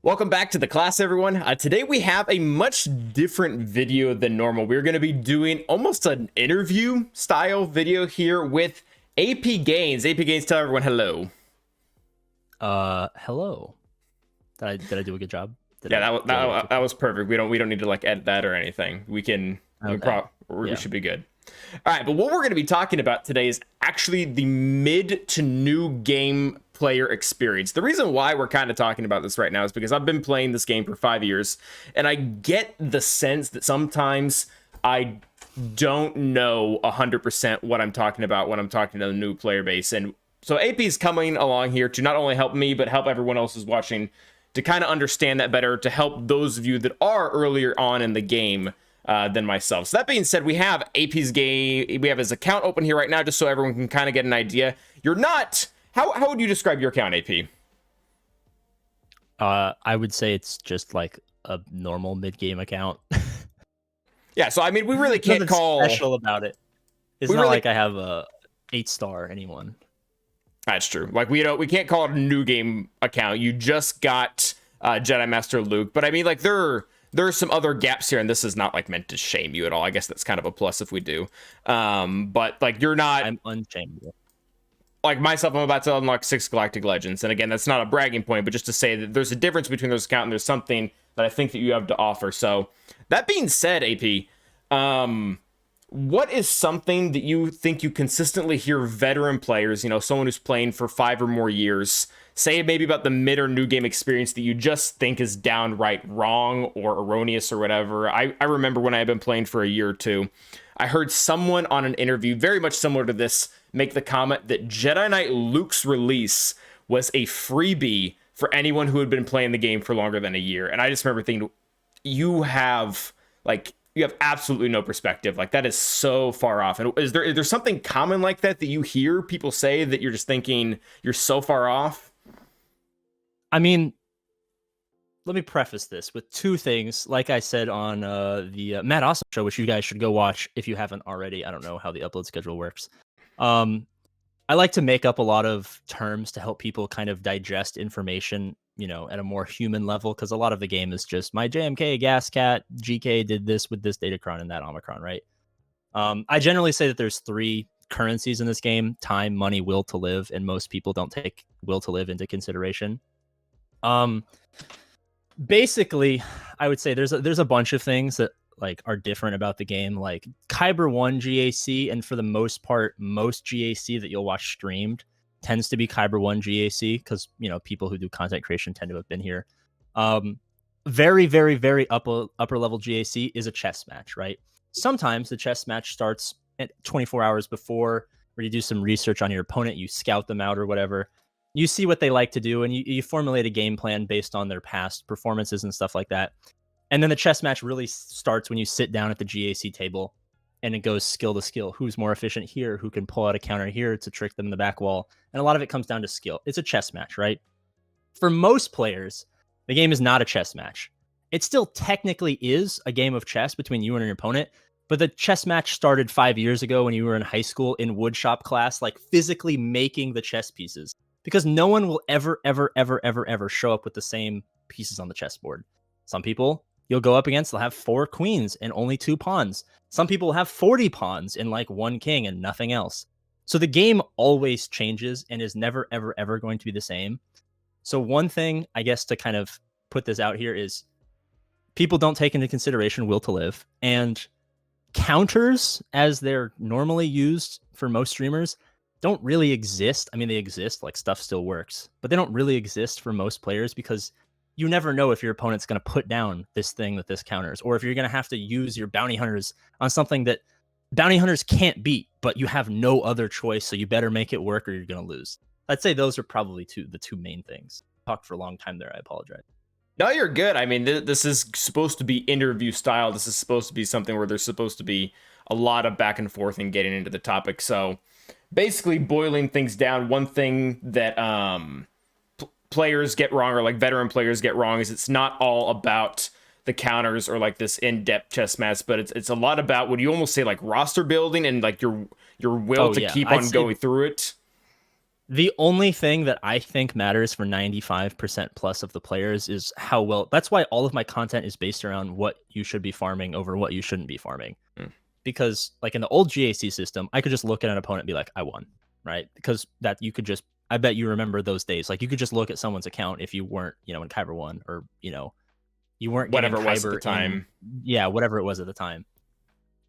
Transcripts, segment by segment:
Welcome back to the class, everyone. Today we have a much different video than normal. We're going to be doing almost an interview style video here with APGAINS. APGAINS, tell everyone hello. Hello. Did I do a good job? That was perfect. We don't need to like edit that or anything. We should be good. All right, but what we're going to be talking about today is actually the mid to new game player experience. The reason why we're kind of talking about this right now is because I've been playing this game for 5 years, and I get the sense that sometimes I don't know 100% what I'm talking about when I'm talking to the new player base. And so AP is coming along here to not only help me, but help everyone else who's watching to kind of understand that better, to help those of you that are earlier on in the game than myself. So that being said, we have AP's game. We have his account open here right now, just so everyone can kind of get an idea. You're not. How would you describe your account, AP? I would say it's just like a normal mid-game account. Yeah, so I mean, we really can't call special about it. It's not like I have a 8-star anyone. That's true. Like we can't call it a new game account. You just got Jedi Master Luke, but I mean, like there are some other gaps here, and this is not like meant to shame you at all. I guess that's kind of a plus if we do. But like you're not. I'm unshameable. Like myself, I'm about to unlock 6 Galactic Legends, and again, that's not a bragging point, but just to say that there's a difference between those accounts, and there's something that I think that you have to offer. So that being said, AP, what is something that you think you consistently hear veteran players, someone who's playing for 5 or more years, say maybe about the mid or new game experience that you just think is downright wrong or erroneous or whatever? I remember when I had been playing for a year or two, I heard someone on an interview very much similar to this make the comment that Jedi Knight Luke's release was a freebie for anyone who had been playing the game for longer than a year. And I just remember thinking, you have absolutely no perspective. Like, that is so far off. And is there something common like that you hear people say that you're just thinking you're so far off? I mean, let me preface this with 2 things. Like I said on the Matt Awesome show, which you guys should go watch if you haven't already. I don't know how the upload schedule works. I like to make up a lot of terms to help people kind of digest information, at a more human level, because a lot of the game is just my JMK, Gascat, GK did this with this Datacron and that Omicron, right? I generally say that there's 3 currencies in this game: time, money, will to live, and most people don't take will to live into consideration. Basically, I would say there's a bunch of things that like are different about the game, like Kyber 1 GAC, and for the most part, most GAC that you'll watch streamed tends to be Kyber 1 GAC, because people who do content creation tend to have been here. Very, very, very upper level GAC is a chess match, right? Sometimes the chess match starts at 24 hours before, where you do some research on your opponent, you scout them out or whatever. You see what they like to do, and you formulate a game plan based on their past performances and stuff like that. And then the chess match really starts when you sit down at the GAC table, and it goes skill to skill. Who's more efficient here? Who can pull out a counter here to trick them in the back wall? And a lot of it comes down to skill. It's a chess match, right? For most players, the game is not a chess match. It still technically is a game of chess between you and your opponent, but the chess match started 5 years ago when you were in high school in woodshop class, like physically making the chess pieces, because no one will ever show up with the same pieces on the chessboard. Some people you'll go up against, they'll have 4 queens and only 2 pawns. Some people will have 40 pawns and like 1 king and nothing else. So the game always changes and is never, ever going to be the same. So one thing, I guess, to kind of put this out here is people don't take into consideration will to live, and counters, as they're normally used for most streamers, don't really exist. I mean, they exist, like stuff still works, but they don't really exist for most players, because you never know if your opponent's going to put down this thing that this counters, or if you're going to have to use your bounty hunters on something that bounty hunters can't beat, but you have no other choice, so you better make it work or you're going to lose. I'd say those are probably the 2 main things. Talked for a long time there. I apologize. No, you're good. I mean, this is supposed to be interview style. This is supposed to be something where there's supposed to be a lot of back and forth and getting into the topic. So basically boiling things down, one thing that players get wrong, or like veteran players get wrong, is it's not all about the counters or like this in-depth chess match, but it's a lot about, would you almost say, like roster building and like your will to keep on going through it? The only thing that I think matters for 95% plus of the players is how well. That's why all of my content is based around what you should be farming over what you shouldn't be farming. Mm. Because like in the old GAC system, I could just look at an opponent and be like, I won, right? Because that you could just, I bet you remember those days. Like you could just look at someone's account if you weren't, in Kyber 1 or, you weren't getting Whatever it was at Kyber the time. yeah, whatever it was at the time.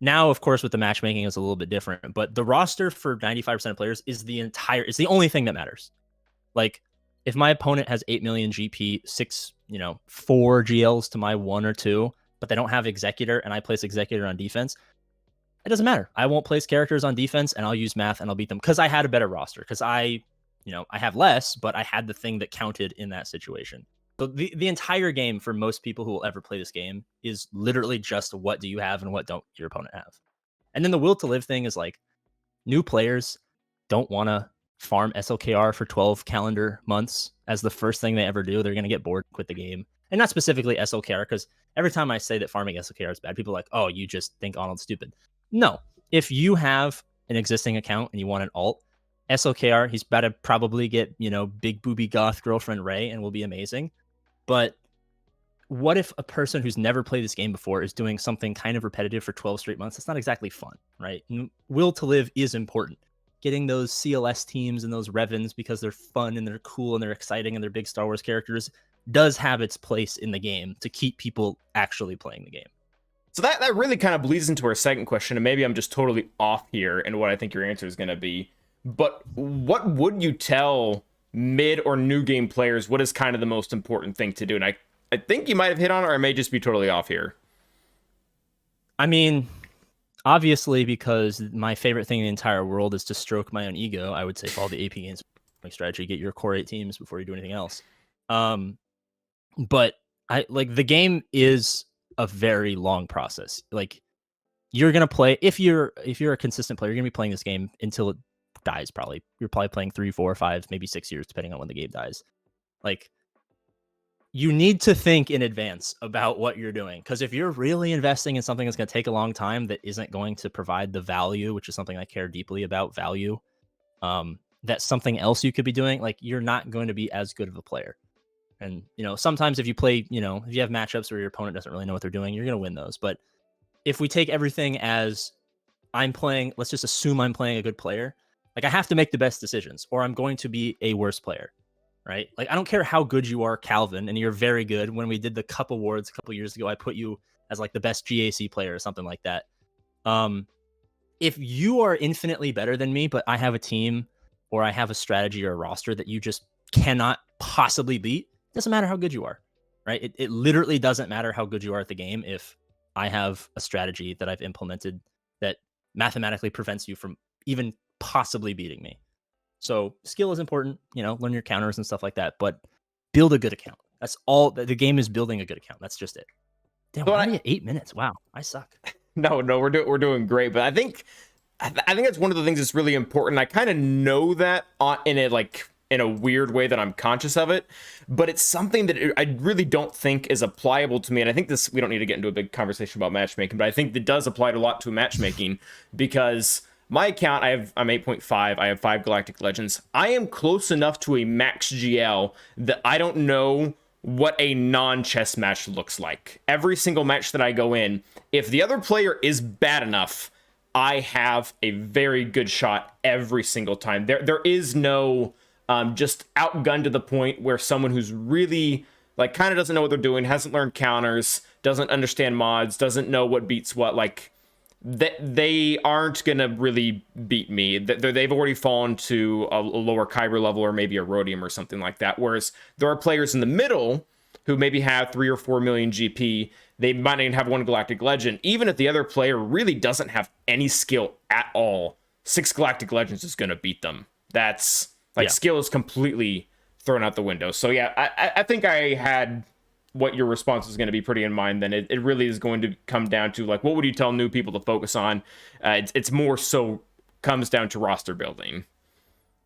Now, of course, with the matchmaking, it's a little bit different, but the roster for 95% of players is the only thing that matters. Like, if my opponent has 8 million GP, 4 GLs to my 1 or 2, but they don't have Executor and I place Executor on defense, it doesn't matter. I won't place characters on defense and I'll use math and I'll beat them because I had a better roster. Because I have less, but I had the thing that counted in that situation. So the entire game for most people who will ever play this game is literally just what do you have and what don't your opponent have. And then the will to live thing is like new players don't want to farm SLKR for 12 calendar months as the first thing they ever do. They're going to get bored, quit the game. And not specifically SLKR, because every time I say that farming SLKR is bad, people are like, oh, you just think Arnold's stupid. No, if you have an existing account and you want an alt, SLKR, he's about to probably get, big booby goth girlfriend Ray and will be amazing. But what if a person who's never played this game before is doing something kind of repetitive for 12 straight months? It's not exactly fun, right? And will to live is important. Getting those CLS teams and those Revens because they're fun and they're cool and they're exciting and they're big Star Wars characters does have its place in the game to keep people actually playing the game. So that really kind of bleeds into our second question, and maybe I'm just totally off here in what I think your answer is going to be. But what would you tell mid or new game players? What is kind of the most important thing to do? And I think you might have hit on it, or I may just be totally off here. I mean, obviously, because my favorite thing in the entire world is to stroke my own ego, I would say follow the APGAINS strategy, get your core 8 teams before you do anything else. But the game is a very long process. Like you're gonna play if you're a consistent player, you're gonna be playing this game until it dies. Probably you're probably playing 3, 4, 5, maybe 6 years, depending on when the game dies. Like you need to think in advance about what you're doing, because if you're really investing in something that's going to take a long time that isn't going to provide the value, which is something I care deeply about, value, that's something else you could be doing, like you're not going to be as good of a player. And sometimes if you play, if you have matchups where your opponent doesn't really know what they're doing, you're going to win those. But if we take everything as I'm playing, let's just assume I'm playing a good player, like I have to make the best decisions or I'm going to be a worse player. Right? Like, I don't care how good you are, Calvin, and you're very good. When we did the Cup Awards a couple years ago, I put you as like the best GAC player or something like that. If you are infinitely better than me, but I have a team or I have a strategy or a roster that you just cannot possibly beat, it doesn't matter how good you are, right? It literally doesn't matter how good you are at the game if I have a strategy that I've implemented that mathematically prevents you from even possibly beating me. So skill is important, learn your counters and stuff like that, but build a good account. That's all. The game is building a good account. That's just it. Damn, we're already at 8 minutes. Wow, I suck. No, we're doing great. But I think that's one of the things that's really important. I kind of know that in a weird way that I'm conscious of it, but it's something that I really don't think is applicable to me. And I think we don't need to get into a big conversation about matchmaking, but I think it does apply a lot to matchmaking because my account, I'm 8.5. I have 5 Galactic Legends. I am close enough to a max GL that I don't know what a non-chess match looks like. Every single match that I go in, if the other player is bad enough, I have a very good shot every single time. There is no just outgunned to the point where someone who's really like kind of doesn't know what they're doing, hasn't learned counters, doesn't understand mods, doesn't know what beats what, like they aren't gonna really beat me. They've already fallen to a lower Kyber level or maybe a Rhodium or something like that. Whereas there are players in the middle who maybe have 3 or 4 million GP. They might even have 1 Galactic Legend. Even if the other player really doesn't have any skill at all, 6 Galactic Legends is gonna beat them. That's skill is completely thrown out the window. So yeah, I think I had what your response is going to be pretty in mind. Then it really is going to come down to like, what would you tell new people to focus on? It's more so comes down to roster building.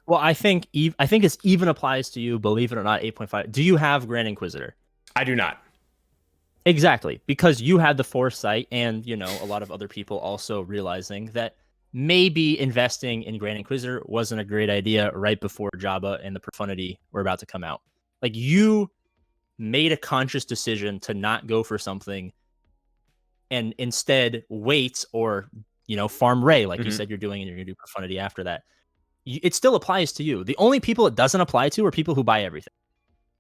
Well, I think this even applies to you, believe it or not. 8.5. Do you have Grand Inquisitor? I do not. Exactly, because you had the foresight and a lot of other people also realizing that maybe investing in Grand Inquisitor wasn't a great idea right before Jabba and the Profundity were about to come out. Like, you made a conscious decision to not go for something and instead wait or, farm Ray, like you said you're doing, and you're going to do Profundity after that. It still applies to you. The only people it doesn't apply to are people who buy everything.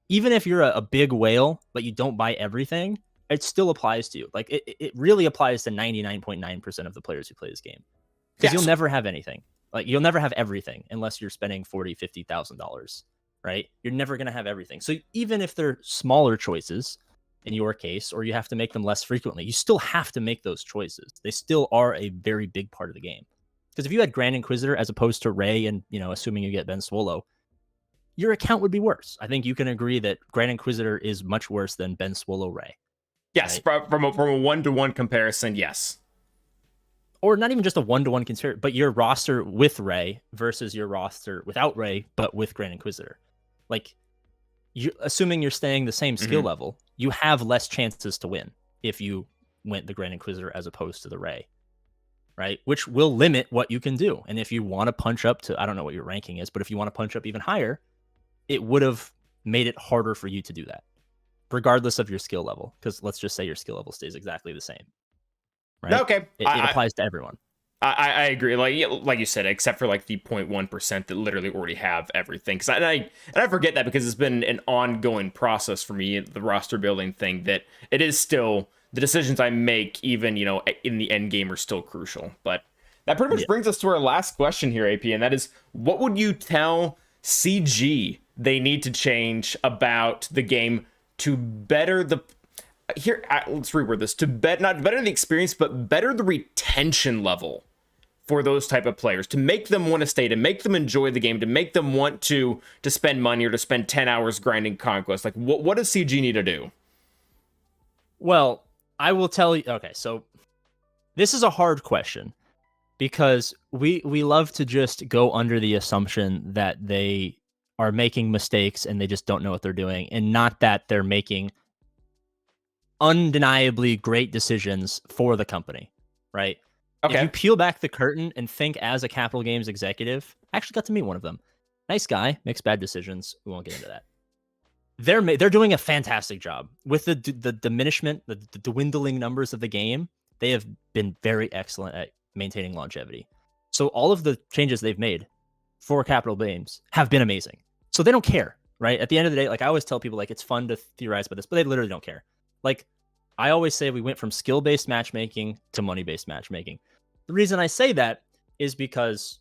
Even if you're a big whale, but you don't buy everything, it still applies to you. Like, it really applies to 99.9% of the players who play this game. Because you'll never have anything. Like, you'll never have everything unless you're spending $40,000, $50,000, right? You're never going to have everything. So even if they're smaller choices in your case, or you have to make them less frequently, you still have to make those choices. They still are a very big part of the game. Because if you had Grand Inquisitor as opposed to Ray, and, assuming you get Ben Swallow, your account would be worse. I think you can agree that Grand Inquisitor is much worse than Ben Swallow Ray. Yes, right? from a 1-to-1 comparison, yes. Or not even just a 1-to-1 comparison, but your roster with Ray versus your roster without Ray, but with Grand Inquisitor. Like, assuming you're staying the same skill level, you have less chances to win if you went the Grand Inquisitor as opposed to the Ray, right? Which will limit what you can do. And if you want to punch up to, I don't know what your ranking is, but if you want to punch up even higher, it would have made it harder for you to do that, regardless of your skill level. Because let's just say your skill level stays exactly the same. Right? Okay. It applies to everyone. I agree. Like you said, except for like the 0.1% that literally already have everything. Because I forget that, because it's been an ongoing process for me, the roster building thing, that it is still the decisions I make, even, in the end game, are still crucial. But that pretty much brings us to our last question here, AP, and that is, what would you tell CG they need to change about the game to better the... Here, let's reword this. Not better the experience, but better the retention level for those type of players, to make them want to stay, to make them enjoy the game, to make them want to spend money or to spend 10 hours grinding Conquest. Like, what does CG need to do? Well, I will tell you. Okay, so this is a hard question, because we love to just go under the assumption that they are making mistakes and they just don't know what they're doing, and not that they're making undeniably great decisions for the company, right? Okay. If you peel back the curtain and think as a Capital Games executive, I actually got to meet one of them. Nice guy, makes bad decisions. We won't get into that. They're doing a fantastic job with the diminishment, the dwindling numbers of the game. They have been very excellent at maintaining longevity. So all of the changes they've made for Capital Games have been amazing. So they don't care, right? At the end of the day, like, I always tell people, like, it's fun to theorize about this, but they literally don't care. Like, I always say we went from skill-based matchmaking to money-based matchmaking. The reason I say that is because,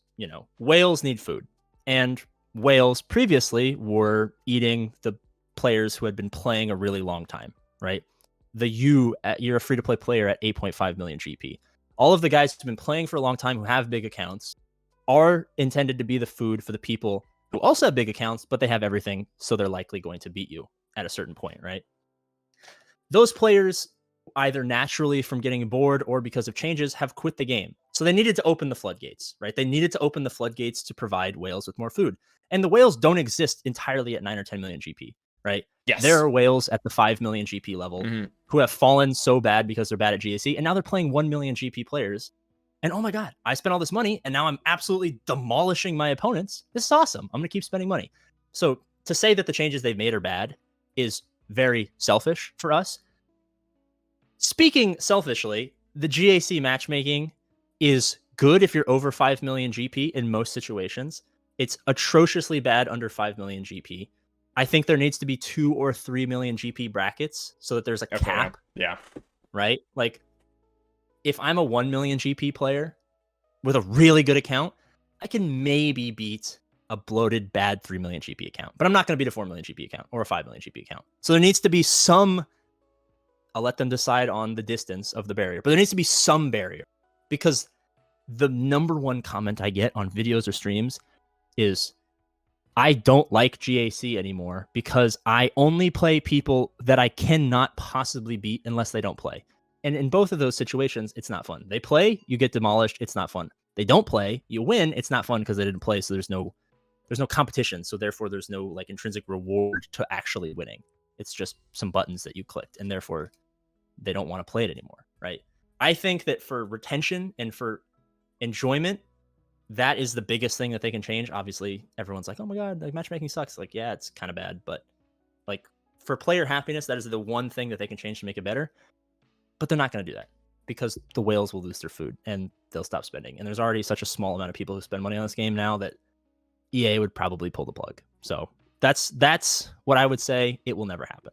whales need food. And whales previously were eating the players who had been playing a really long time, right? You're a free-to-play player at 8.5 million GP. All of the guys who've been playing for a long time, who have big accounts, are intended to be the food for the people who also have big accounts, but they have everything, so they're likely going to beat you at a certain point, right? Those players, either naturally from getting bored or because of changes, have quit the game. So they needed to open the floodgates, right? They needed to open the floodgates to provide whales with more food. And the whales don't exist entirely at 9 or 10 million GP, right? Yes. There are whales at the 5 million GP level who have fallen so bad because they're bad at GAC, and now they're playing 1 million GP players. And oh my God, I spent all this money and now I'm absolutely demolishing my opponents. This is awesome. I'm going to keep spending money. So to say that the changes they've made are bad is very selfish for us. Speaking selfishly, the GAC matchmaking is good if you're over 5 million GP in most situations. It's atrociously bad under 5 million GP. I think there needs to be 2 or 3 million GP brackets so that there's a cap. Yeah. Right? Like, if I'm a 1 million GP player with a really good account, I can maybe beat a bloated, bad 3 million GP account. But I'm not going to beat a 4 million GP account or a 5 million GP account. So there needs to be some... I'll let them decide on the distance of the barrier. But there needs to be some barrier. Because the number one comment I get on videos or streams is, I don't like GAC anymore because I only play people that I cannot possibly beat unless they don't play. And in both of those situations, it's not fun. They play, you get demolished, it's not fun. They don't play, you win, it's not fun because they didn't play, so there's no competition, so therefore there's no like intrinsic reward to actually winning. It's just some buttons that you clicked, and therefore they don't want to play it anymore, right? I think that for retention and for enjoyment, that is the biggest thing that they can change. Obviously, everyone's like, oh my God, like matchmaking sucks. Like, yeah, it's kind of bad. But like for player happiness, that is the one thing that they can change to make it better. But they're not going to do that because the whales will lose their food and they'll stop spending. And there's already such a small amount of people who spend money on this game now that EA would probably pull the plug. So that's what I would say. It will never happen.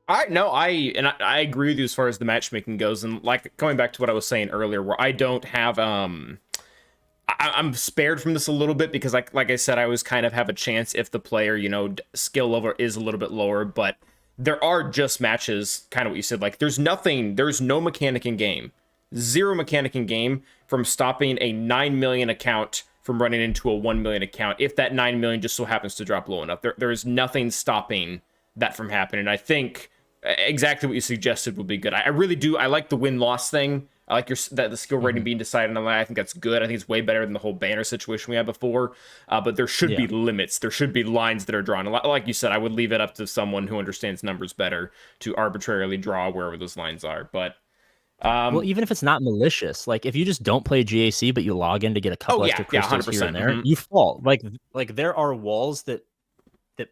All right, no, I agree with you as far as the matchmaking goes, and like coming back to what I was saying earlier, where I don't have I'm spared from this a little bit because like I said, I always kind of have a chance if the player, you know, skill level is a little bit lower, but there are just matches, kind of what you said, like there's no mechanic in game, zero mechanic in game from stopping a 9 million account from running into a 1 million account if that 9 million just so happens to drop low enough. There is nothing stopping that from happening. I think exactly what you suggested would be good. I really do. I like the win-loss thing. I like that the skill rating being decided on that. I think that's good. I think it's way better than the whole banner situation we had before. But there should be limits. There should be lines that are drawn. Like you said, I would leave it up to someone who understands numbers better to arbitrarily draw wherever those lines are. But well, even if it's not malicious, like if you just don't play GAC but you log in to get a couple extra crystals here and there, you fall. Like there are walls that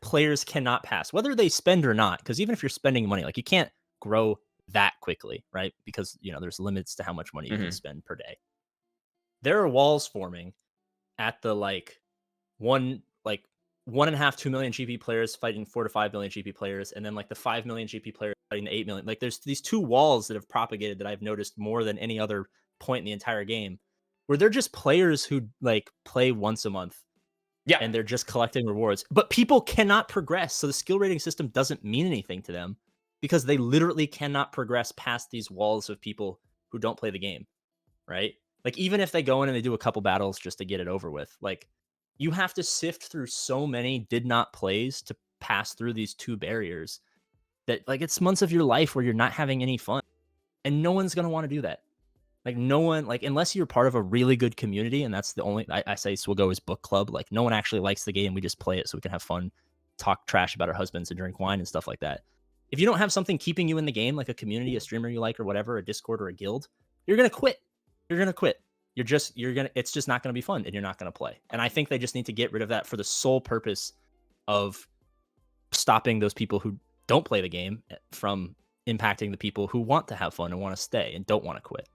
players cannot pass, whether they spend or not. Because even if you're spending money, like you can't grow that quickly, right? Because you know there's limits to how much money you can spend per day. There are walls forming at the like 1.5, 2 million GP players fighting 4 to 5 million GP players, and then like the 5 million GP players fighting the 8 million. Like there's these two walls that have propagated that I've noticed more than any other point in the entire game, where they're just players who like play once a month. Yeah. And they're just collecting rewards. But people cannot progress. So the skill rating system doesn't mean anything to them because they literally cannot progress past these walls of people who don't play the game. Right? Like even if they go in and they do a couple battles just to get it over with, like you have to sift through so many did not plays to pass through these two barriers that like it's months of your life where you're not having any fun. And no one's going to want to do that. Like no one, like unless you're part of a really good community, and that's the only I say Swiggo's book club. Like no one actually likes the game. We just play it so we can have fun, talk trash about our husbands and drink wine and stuff like that. If you don't have something keeping you in the game, like a community, a streamer you like or whatever, a Discord or a guild, you're gonna quit. You're gonna quit. It's just not gonna be fun and you're not gonna play. And I think they just need to get rid of that for the sole purpose of stopping those people who don't play the game from impacting the people who want to have fun and want to stay and don't want to quit.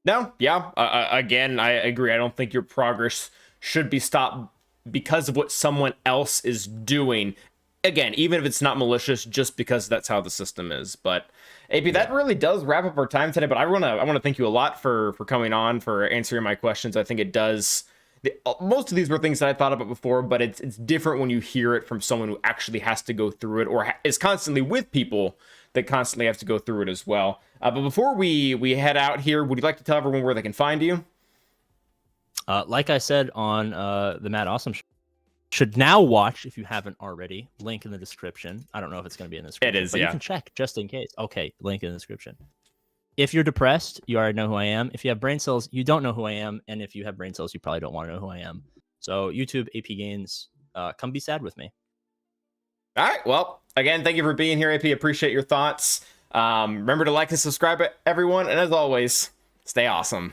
No, yeah. Again, I agree. I don't think your progress should be stopped because of what someone else is doing. Again, even if it's not malicious, just because that's how the system is. But AP, that really does wrap up our time today. But I want to thank you a lot for coming on, for answering my questions. I think it does. Most of these were things that I thought about before, but it's different when you hear it from someone who actually has to go through it or is constantly with people that constantly have to go through it as well. But before we head out here, would you like to tell everyone where they can find you? Like I said on the Matt Awesome show, should now watch if you haven't already. Link in the description. I don't know if it's going to be in the description. It is, but yeah. You can check just in case. Okay, link in the description. If you're depressed, you already know who I am. If you have brain cells, you don't know who I am. And if you have brain cells, you probably don't want to know who I am. So YouTube, APGAINS, come be sad with me. All right. Well, again, thank you for being here, AP. Appreciate your thoughts. Remember to like and subscribe, everyone. And as always, stay awesome.